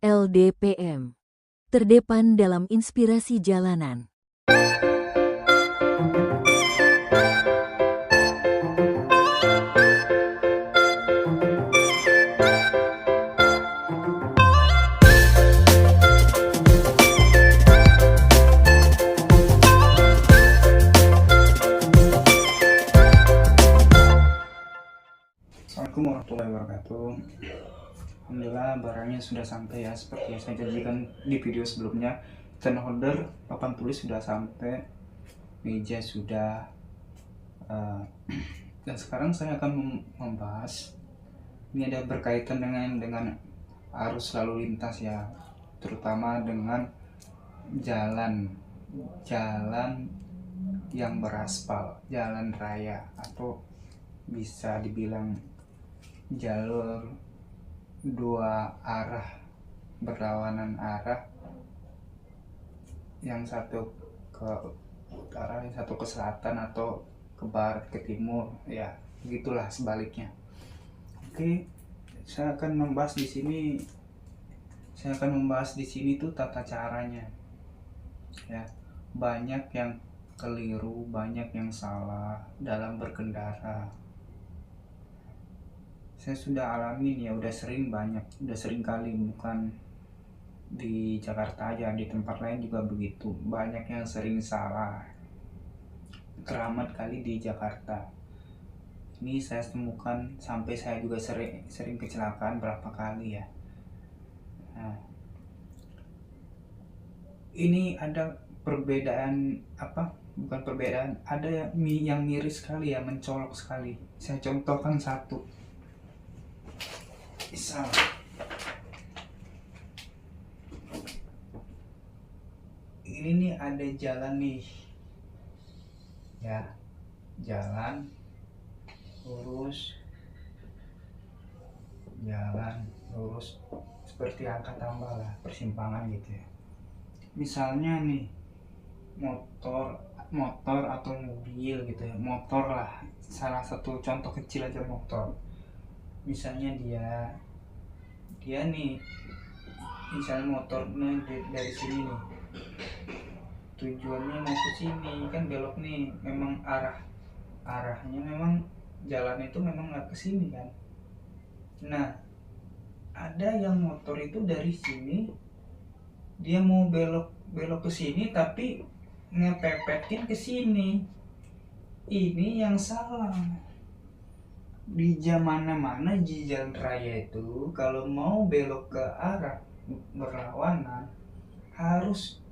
LDPM. Terdepan dalam inspirasi jalanan. Assalamualaikum warahmatullahi wabarakatuh. Alhamdulillah barangnya sudah sampai ya, seperti yang saya janjikan di video sebelumnya. Turn holder, papan tulis sudah sampai, meja sudah, dan sekarang saya akan membahas ini ada berkaitan dengan arus lalu lintas ya, terutama dengan jalan yang beraspal, jalan raya, atau bisa dibilang jalur dua arah berlawanan arah, yang satu ke utara, yang satu ke selatan, atau ke barat ke timur ya, begitulah sebaliknya. Oke, saya akan membahas di sini tuh tata caranya ya. Banyak yang keliru, banyak yang salah dalam berkendara. Saya sudah alamin ya, udah sering kali, bukan di Jakarta aja, di tempat lain juga begitu. Banyak yang sering salah, keramat kali di Jakarta. Ini saya temukan, sampai saya juga sering kecelakaan berapa kali ya. Nah, ini ada perbedaan bukan perbedaan, ada yang miris sekali ya, mencolok sekali. Saya contohkan satu. Misal ini nih, ada jalan nih ya, jalan lurus seperti angka tambah lah, persimpangan gitu ya. Misalnya nih motor atau mobil gitu ya, motor lah, salah satu contoh kecil aja, motor. Misalnya dia nih, misalnya motornya dari sini nih, tujuannya mau ke sini kan, belok nih, memang arahnya memang jalan itu memang nggak ke sini kan. Nah, ada yang motor itu dari sini dia mau belok ke sini tapi ngepepetin ke sini. Ini yang salah. Di mana-mana di jalan raya itu, kalau mau belok ke arah berlawanan harus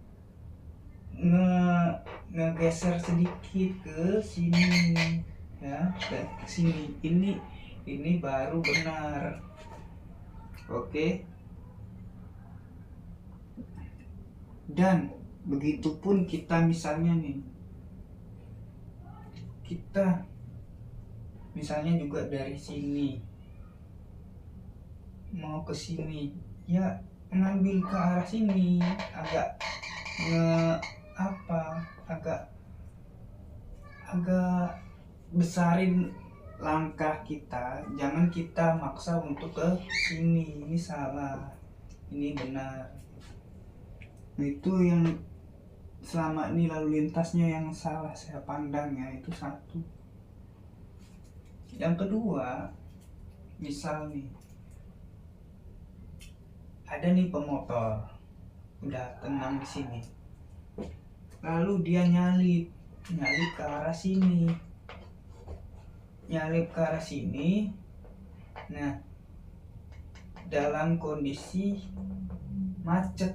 ngegeser sedikit ke sini ya, ke sini. Ini baru benar. Oke. Dan begitupun kita misalnya juga dari sini mau ke sini ya, ngambil ke arah sini, agak besarin langkah kita, jangan kita maksa untuk ke sini. Ini salah, ini benar. Itu yang selama ini lalu lintasnya yang salah saya pandangnya, itu satu. Yang kedua, misal nih ada nih pemotor udah tenang di sini, lalu dia nyalip ke arah sini, nah dalam kondisi macet,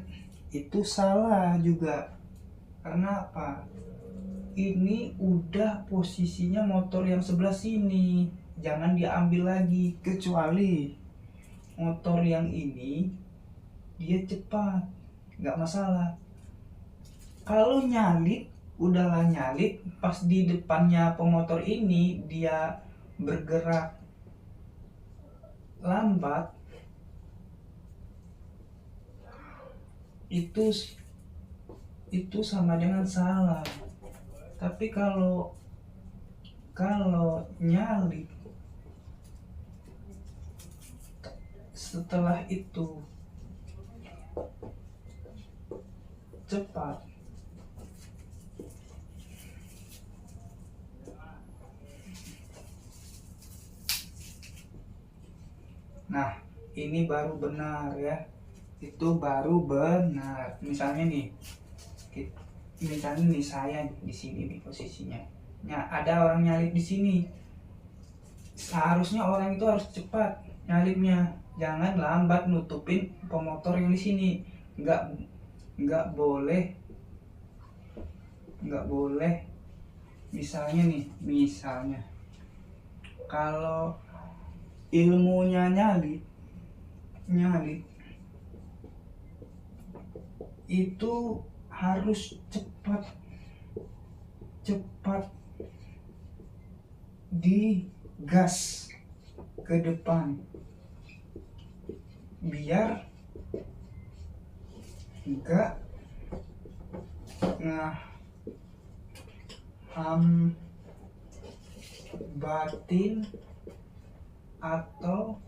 itu salah juga. Karena apa? Ini udah posisinya motor yang sebelah sini, jangan diambil lagi, kecuali motor yang ini dia cepat, nggak masalah. Kalau udahlah nyalip, pas di depannya pemotor ini dia bergerak lambat, itu sama dengan salah. Tapi kalau nyalip setelah itu cepat. Nah, ini baru benar ya. Itu baru benar. Misalnya nih, saya di sini nih posisinya. Nah, ada orang nyalip di sini. Seharusnya orang itu harus cepat nyalipnya. Jangan lambat nutupin pemotor yang di sini. Nggak boleh. Misalnya kalau ilmunya nyalip itu harus cepat digas ke depan biar enggak batin atau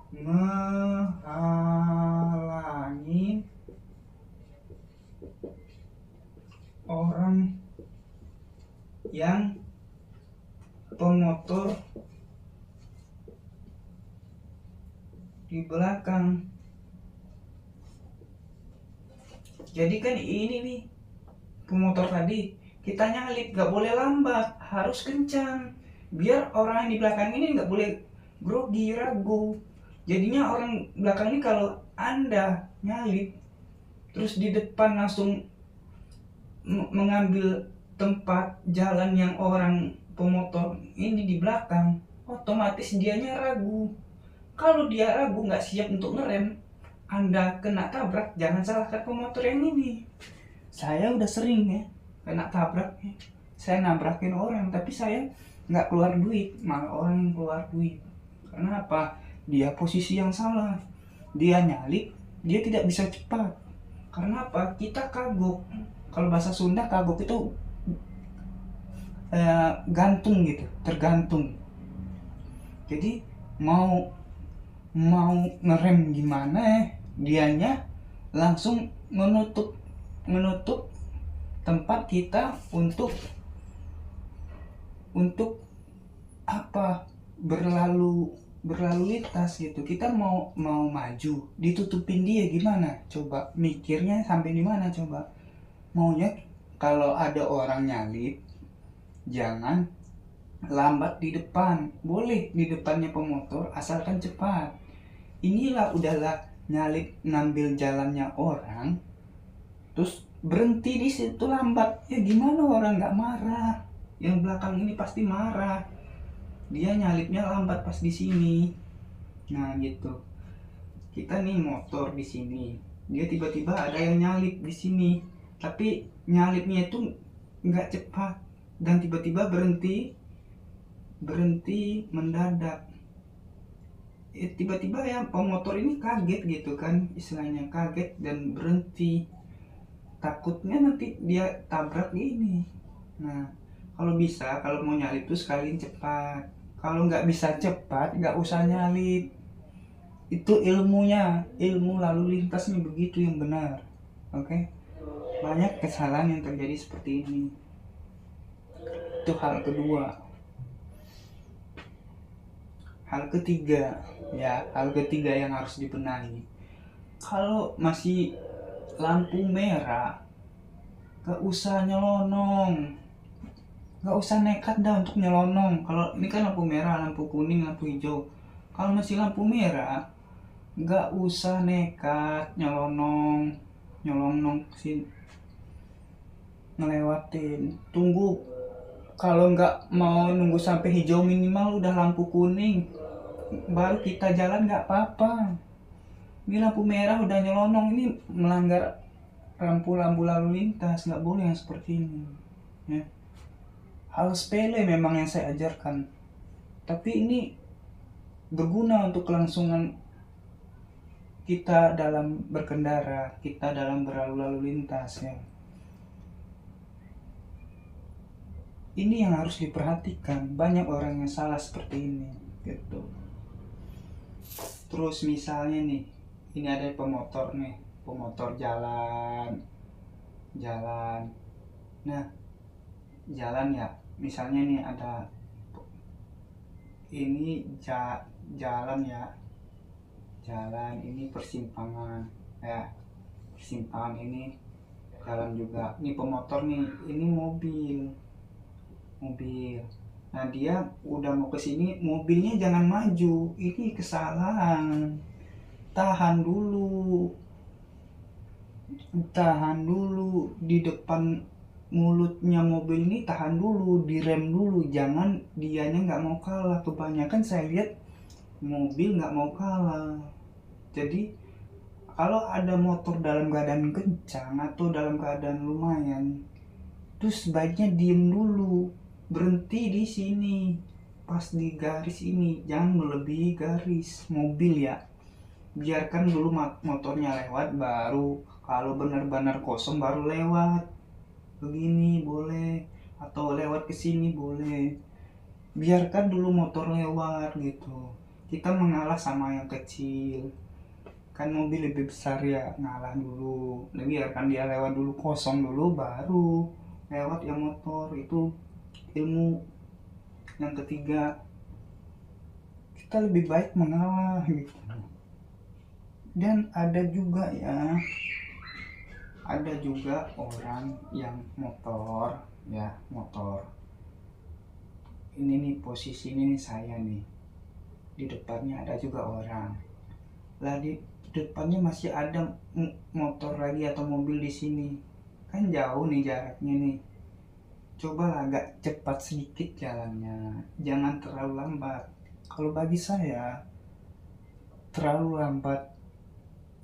menghalangi orang yang pemotor di belakang. Jadi kan ini nih pemotor tadi kita nyalip gak boleh lambat, harus kencang biar orang yang di belakang ini gak boleh grogi, ragu. Jadinya orang belakang ini kalau Anda nyalip terus di depan langsung mengambil tempat jalan yang orang pemotor ini di belakang, otomatis dianya ragu. Kalau dia ragu nggak siap untuk ngerem, Anda kena tabrak. Jangan salahkan pemotor yang ini. Saya udah sering ya kena tabrak. Saya nabrakin orang tapi saya nggak keluar duit, malah orang yang keluar duit. Karena apa? Dia posisi yang salah. Dia nyalip, dia tidak bisa cepat. Karena apa? Kita kagok. Kalau bahasa Sunda kagok itu gantung gitu, tergantung. Jadi mau ngerem gimana dianya langsung menutup tempat kita untuk apa? berlalu lintas gitu. Kita mau maju ditutupin dia gimana coba, mikirnya sampai di mana coba. Maunya kalau ada orang nyalip jangan lambat di depan, boleh di depannya pemotor asalkan cepat. Inilah udahlah nyalip ngambil jalannya orang terus berhenti di situ lambat, ya gimana orang nggak marah? Yang belakang ini pasti marah, dia nyalipnya lambat pas di sini. Nah gitu, kita nih motor di sini, dia tiba-tiba ada yang nyalip di sini, tapi nyalipnya itu nggak cepat dan tiba-tiba berhenti mendadak. Tiba-tiba ya pemotor ini kaget gitu kan, istilahnya kaget dan berhenti. Takutnya nanti dia tabrak gini. Nah kalau mau nyalip tuh sekalian cepat. Kalau nggak bisa cepat nggak usah nyalip. Itu ilmu lalu lintasnya begitu yang benar. Oke? Banyak kesalahan yang terjadi seperti ini. Itu hal kedua. Hal ketiga yang harus dibenahi, kalau masih lampu merah gak usah nyelonong, gak usah nekat dah untuk nyelonong. Kalau ini kan lampu merah, lampu kuning, lampu hijau. Kalau masih lampu merah gak usah nekat nyelonong sini ngelewatin. Tunggu, kalau nggak mau nunggu sampai hijau minimal udah lampu kuning baru kita jalan nggak apa-apa. Ini lampu merah udah nyelonong, ini melanggar lampu lalu lintas, nggak boleh yang seperti ini ya. Hal sepele memang yang saya ajarkan, tapi ini berguna untuk kelangsungan kita dalam berkendara, kita dalam berlalu lintas ya. Ini yang harus diperhatikan, banyak orang yang salah seperti ini gitu. Terus misalnya nih, ini ada pemotor nih, pemotor jalan. Nah, jalan ya, misalnya nih ada ini jalan ya, jalan ini persimpangan ya, persimpangan ini jalan juga. Ini pemotor nih, ini mobil. Nah, dia udah mau ke sini, mobilnya jangan maju. Ini kesalahan. Tahan dulu di depan mulutnya mobil ini, tahan dulu, direm dulu. Jangan dianya nggak mau kalah. Kebanyakan saya lihat mobil nggak mau kalah. Jadi kalau ada motor dalam keadaan kencang atau dalam keadaan lumayan, terus sebaiknya diem dulu, berhenti di sini, pas di garis ini, jangan melebihi garis mobil ya. Biarkan dulu motornya lewat, baru kalau benar-benar kosong baru lewat. Begini boleh, atau lewat ke sini boleh. Biarkan dulu motor lewat gitu. Kita mengalah sama yang kecil. Kan mobil lebih besar ya, ngalah dulu. Biarkan dia lewat dulu, kosong dulu, baru lewat yang motor. Itu ilmu yang ketiga. Kita lebih baik mengalah gitu. Dan ada juga orang yang motor ini nih, posisi ini nih saya nih, di depannya ada juga orang lah, di depannya masih ada motor lagi atau mobil di sini, kan jauh nih jaraknya nih. Coba agak cepat sedikit jalannya, jangan terlalu lambat. Kalau bagi saya terlalu lambat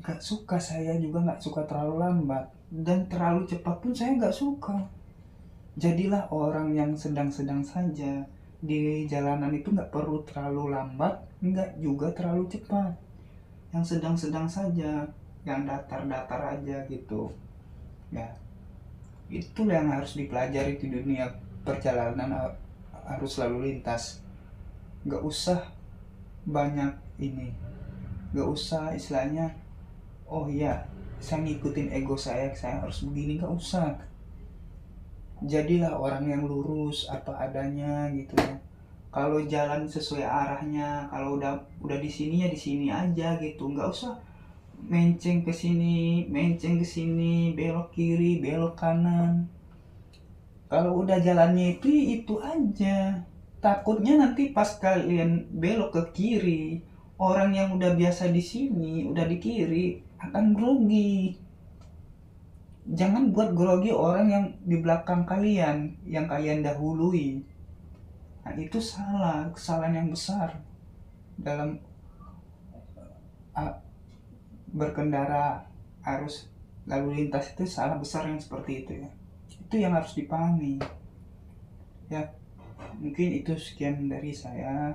gak suka, saya juga gak suka terlalu lambat, dan terlalu cepat pun saya gak suka. Jadilah orang yang sedang-sedang saja. Di jalanan itu gak perlu terlalu lambat, gak juga terlalu cepat. Yang sedang-sedang saja, yang datar-datar aja gitu ya. Itulah yang harus dipelajari di dunia perjalanan arus lalu lintas. Gak usah banyak ini, gak usah istilahnya, oh iya, saya ngikutin ego saya harus begini, gak usah. Jadilah orang yang lurus apa adanya gitu ya. Kalau jalan sesuai arahnya, kalau udah di sini ya di sini aja gitu, nggak usah menceng ke sini, belok kiri, belok kanan. Kalau udah jalannya itu aja. Takutnya nanti pas kalian belok ke kiri, orang yang udah biasa di sini, udah di kiri, akan grogi. Jangan buat grogi orang yang di belakang kalian, yang kalian dahului. Nah, itu kesalahan yang besar dalam berkendara arus lalu lintas. Itu salah besar yang seperti itu ya. Itu yang harus dipahami ya. Mungkin itu sekian dari saya,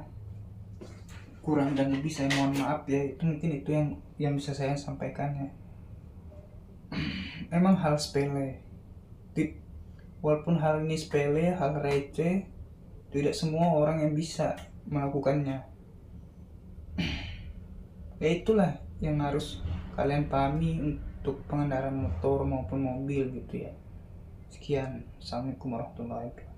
kurang dan lebih saya mohon maaf ya. Itu mungkin itu yang bisa saya sampaikan ya. Memang hal sepele, walaupun hal ini sepele, hal receh, tidak semua orang yang bisa melakukannya. Ya itulah yang harus kalian pahami untuk pengendara motor maupun mobil gitu ya. Sekian, assalamualaikum warahmatullahi wabarakatuh.